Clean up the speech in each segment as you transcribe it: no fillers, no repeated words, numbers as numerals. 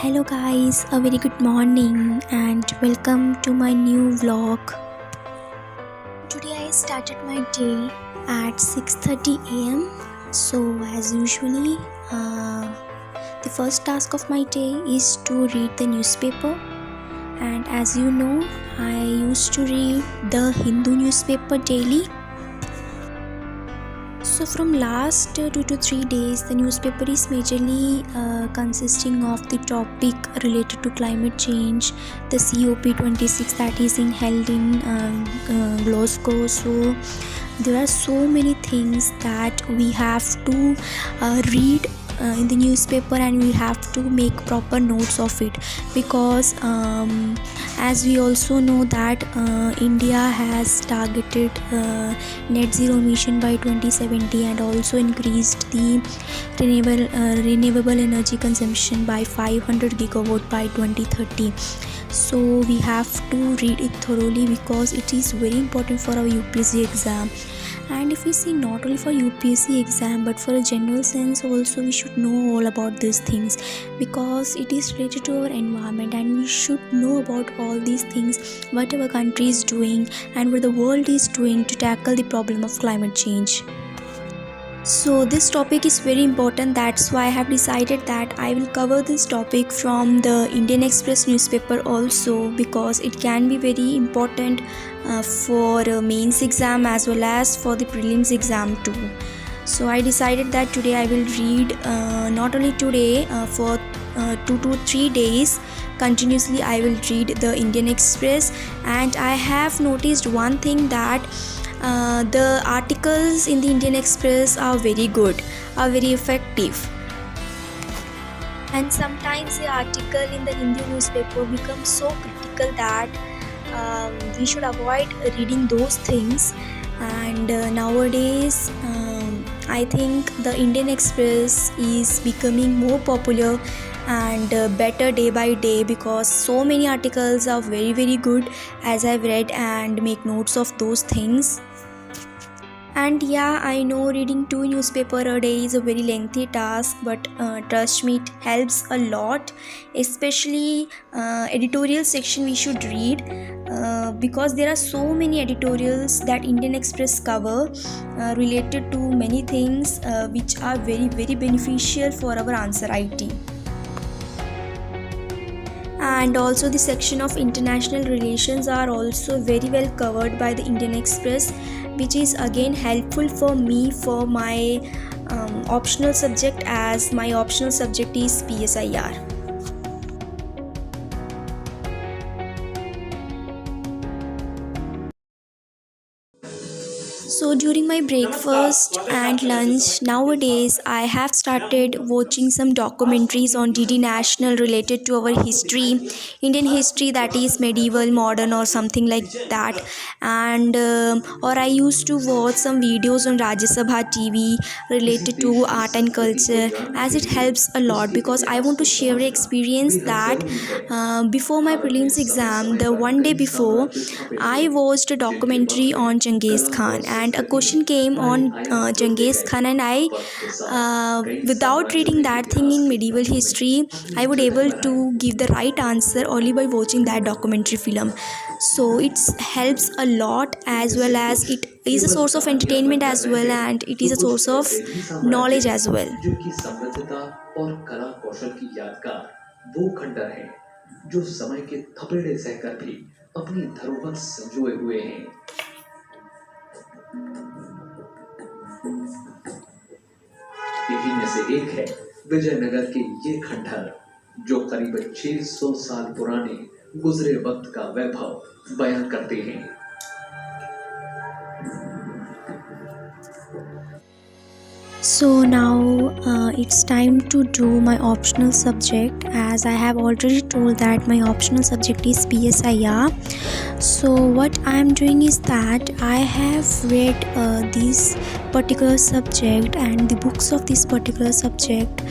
Hello guys, a very good morning and welcome to my new vlog. Today I started my day at 6:30 am. So as usually, the first task of my day is to read the newspaper. And as you know, I used to read the Hindu newspaper daily. So from last 2 to 3 days, the newspaper is majorly consisting of the topic related to climate change, the COP26 that is held in Glasgow. So there are so many things that we have to read in the newspaper, and we have to make proper notes of it, because as we also know that India has targeted net zero emission by 2070 and also increased the renewable energy consumption by 500 gigawatt by 2030. So we have to read it thoroughly because it is very important for our UPSC exam. And if we see, not only for UPSC exam but for a general sense also, we should know all about these things, because it is related to our environment, and we should know about all these things, what our country is doing and what the world is doing to tackle the problem of climate change. So this topic is very important. That's why I have decided that I will cover this topic from the Indian Express newspaper also, because it can be very important for mains exam as well as for the prelims exam too. So I decided that today I will read not only today, for 2 to 3 days continuously I will read the Indian Express. And I have noticed one thing, that the articles in the Indian Express are very good, are very effective. And sometimes the article in the Hindu newspaper becomes so critical that we should avoid reading those things. And nowadays I think the Indian Express is becoming more popular and better day by day, because so many articles are very good, as I've read and make notes of those things. And yeah, I know reading 2 newspaper a day is a very lengthy task, but trust me, it helps a lot. Especially editorial section we should read, because there are so many editorials that Indian Express cover related to many things which are very beneficial for our answer writing. And also the section of international relations are also very well covered by the Indian Express, which is again helpful for me for my optional subject, as my optional subject is PSIR. So during my breakfast and lunch nowadays, I have started watching some documentaries on DD National related to our history, Indian history, that is medieval, modern or something like that. And or I used to watch some videos on Rajya Sabha TV related to art and culture, as it helps a lot, because I want to share an experience that before my prelims exam, the one day before, I watched a documentary on Genghis Khan, and a question came on Genghis Khan, and I without reading that thing in medieval history, I would able to give the right answer only by watching that documentary film. So it helps a lot, as well as it is a source of entertainment as well, and it is a source of knowledge as well. जिनकी समृद्धता और कला कौशल की यादगार वो खंडर हैं जो समय के थपेड़े सहकर भी अपनी धरोहर संजोए हुए हैं। इन्हीं में से एक है विजयनगर के ये खंडहर, जो करीब 600 साल पुराने गुजरे वक्त का वैभव बयां करते हैं। So now it's time to do my optional subject, as I have already told that my optional subject is PSIR. So what I am doing is that I have read this particular subject and the books of this particular subject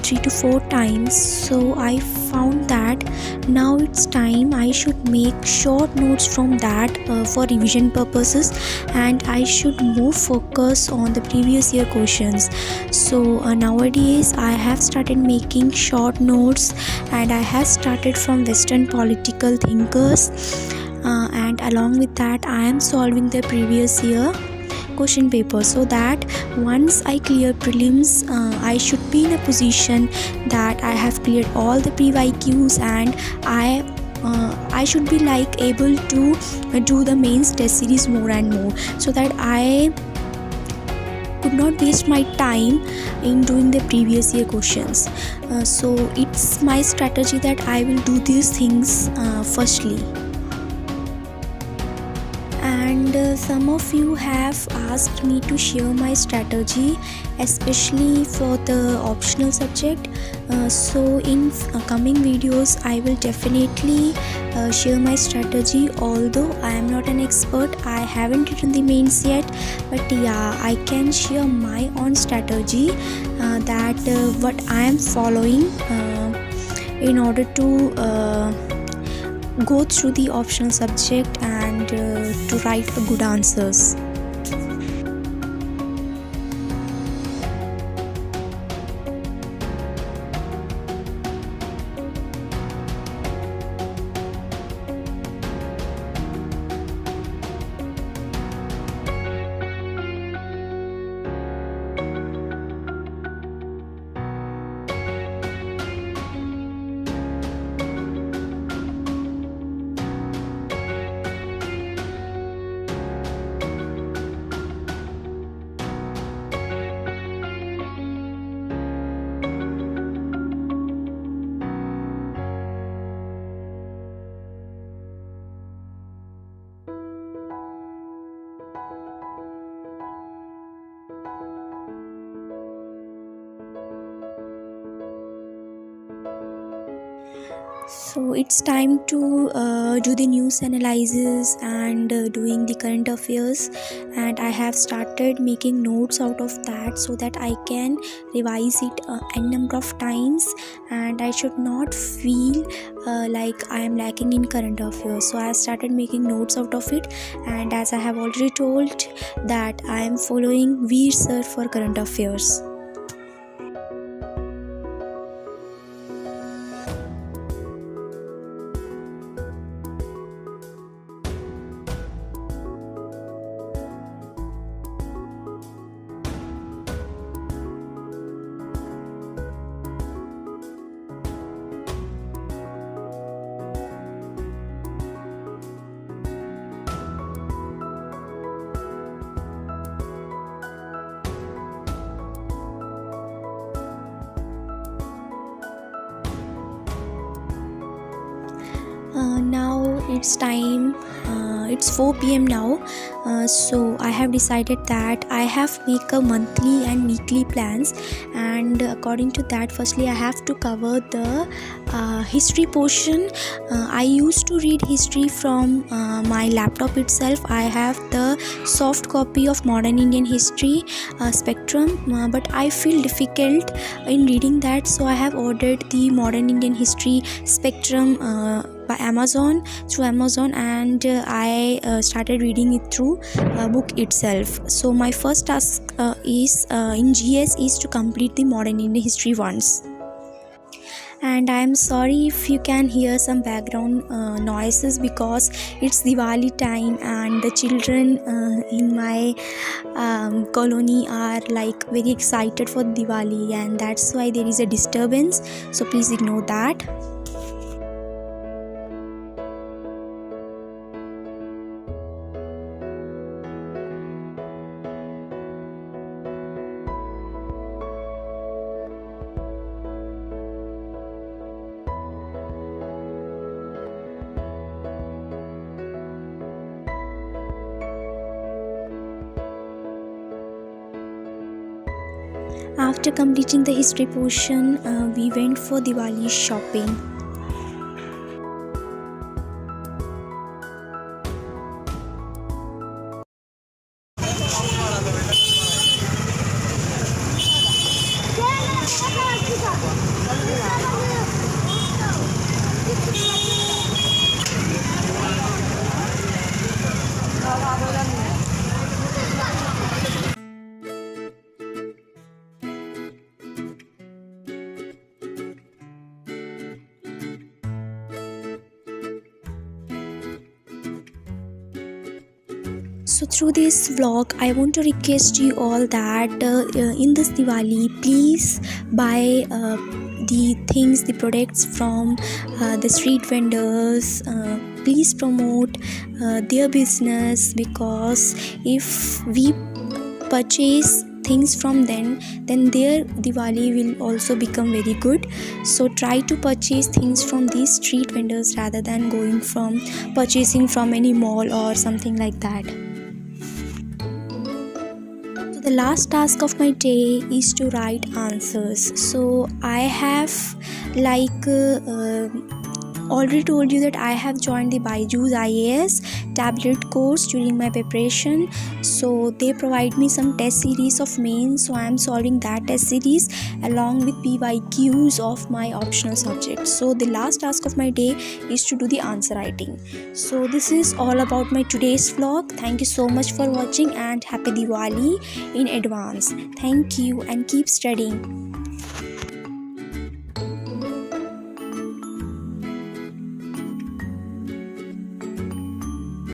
3 to 4 times. So I found that now it's time I should make short notes from that for revision purposes, and I should more focus on the previous year questions. So nowadays I have started making short notes, and I have started from Western political thinkers, and along with that I am solving the previous year question paper, so that once I clear prelims, I should be in a position that I have cleared all the pre-IQs, and I should be like able to do the mains test series more and more, so that I could not waste my time in doing the previous year questions. So it's my strategy that I will do these things firstly. And some of you have asked me to share my strategy, especially for the optional subject. So in coming videos I will definitely share my strategy, although I am not an expert, I haven't written the mains yet, but yeah, I can share my own strategy, that what I am following in order to go through the optional subject and to write good answers. So it's time to do the news analysis and doing the current affairs, and I have started making notes out of that so that I can revise it n number of times, and I should not feel like I am lacking in current affairs. So I started making notes out of it, and as I have already told that I am following Veer sir for current affairs. Now it's time, it's 4 p.m. now, so I have decided that I have make a monthly and weekly plans, and according to that, firstly I have to cover the history portion. I used to read history from my laptop itself. I have the soft copy of Modern Indian History Spectrum, but I feel difficult in reading that, so I have ordered the Modern Indian History Spectrum by Amazon, through Amazon, and I started reading it through book itself. So my first task is in GS is to complete the Modern Indian History once. And I am sorry if you can hear some background noises, because it's Diwali time and the children in my colony are like very excited for Diwali, and that's why there is a disturbance, so please ignore that. After completing the history portion, we went for Diwali shopping. So through this vlog I want to request you all that in this Diwali please buy the things, the products from the street vendors. Please promote their business, because if we purchase things from them, then their Diwali will also become very good. So try to purchase things from these street vendors rather than purchasing from any mall or something like that. So the last task of my day is to write answers. So I have already told you that I have joined the Byju's IAS tablet course during my preparation. So they provide me some test series of mains, so I am solving that test series along with PYQs of my optional subjects. So the last task of my day is to do the answer writing. So this is all about my today's vlog. Thank you so much for watching and happy Diwali in advance. Thank you and keep studying.